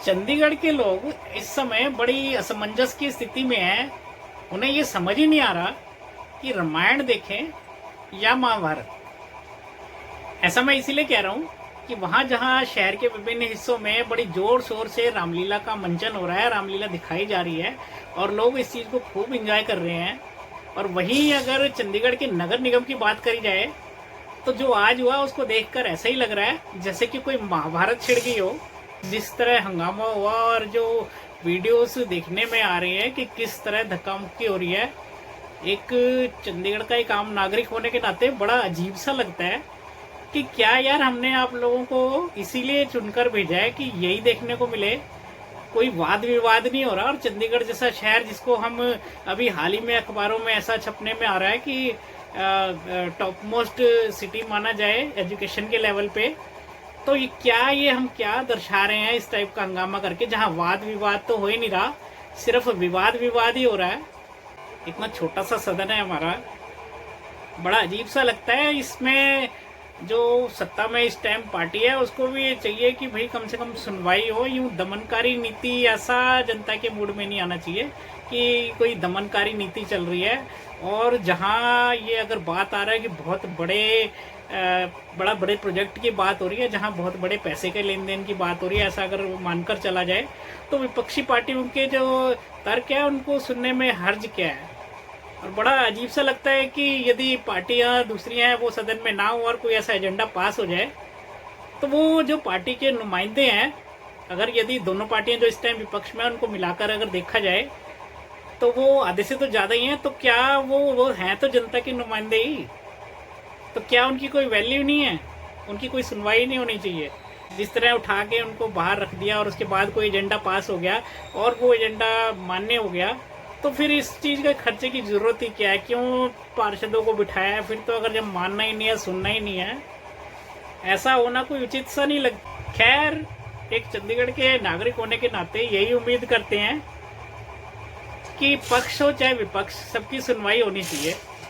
चंडीगढ़ के लोग इस समय बड़ी असमंजस की स्थिति में हैं। उन्हें ये समझ ही नहीं आ रहा कि रामायण देखें या महाभारत। ऐसा मैं इसीलिए कह रहा हूँ कि वहाँ जहाँ शहर के विभिन्न हिस्सों में बड़ी जोर शोर से रामलीला का मंचन हो रहा है, रामलीला दिखाई जा रही है और लोग इस चीज़ को खूब एंजॉय कर रहे हैं। और वहीं अगर चंडीगढ़ के नगर निगम की बात करी जाए तो जो आज हुआ उसको देखकर ऐसा ही लग रहा है जैसे कि कोई महाभारत छिड़ गई हो। जिस तरह हंगामा हुआ और जो वीडियोस देखने में आ रही है कि किस तरह धक्का मुक्की हो रही है, एक चंडीगढ़ का एक आम नागरिक होने के नाते बड़ा अजीब सा लगता है कि क्या यार हमने आप लोगों को इसीलिए चुनकर भेजा है कि यही देखने को मिले। कोई वाद विवाद नहीं हो रहा और चंडीगढ़ जैसा शहर जिसको हम अभी हाल ही में अखबारों में ऐसा छपने में आ रहा है कि टॉप मोस्ट सिटी माना जाए एजुकेशन के लेवल पे, तो ये हम क्या दर्शा रहे हैं इस टाइप का हंगामा करके, जहां वाद विवाद तो हो ही नहीं रहा, सिर्फ विवाद विवाद ही हो रहा है। इतना छोटा सा सदन है हमारा, बड़ा अजीब सा लगता है। इसमें जो सत्ता में इस टाइम पार्टी है उसको भी ये चाहिए कि भाई कम से कम सुनवाई हो। यूं दमनकारी नीति ऐसा जनता के मूड में नहीं आना चाहिए कि कोई दमनकारी नीति चल रही है। और जहां ये अगर बात आ रहा है कि बहुत बड़े प्रोजेक्ट की बात हो रही है, जहां बहुत बड़े पैसे के लेन देन की बात हो रही है, ऐसा अगर मानकर चला जाए तो विपक्षी पार्टियों के जो तर्क है उनको सुनने में हर्ज क्या है। और बड़ा अजीब सा लगता है कि यदि पार्टियां दूसरी हैं वो सदन में ना हो और कोई ऐसा एजेंडा पास हो जाए तो वो जो पार्टी के नुमाइंदे हैं, अगर यदि दोनों पार्टियां जो इस टाइम विपक्ष में उनको मिलाकर अगर देखा जाए तो वो आधे से तो ज़्यादा ही हैं, तो क्या वो हैं तो जनता के नुमाइंदे ही, तो क्या उनकी कोई वैल्यू नहीं है, उनकी कोई सुनवाई नहीं होनी चाहिए। जिस तरह उठा के उनको बाहर रख दिया और उसके बाद कोई एजेंडा पास हो गया और वो एजेंडा मान्य हो गया, तो फिर इस चीज़ के खर्चे की ज़रूरत ही क्या है, क्यों पार्षदों को बिठाया है फिर, तो अगर जब मानना ही नहीं है सुनना ही नहीं है, ऐसा होना कोई उचित सा नहीं लग। खैर, एक चंडीगढ़ के नागरिक होने के नाते यही उम्मीद करते हैं कि पक्ष हो चाहे विपक्ष सबकी सुनवाई होनी चाहिए।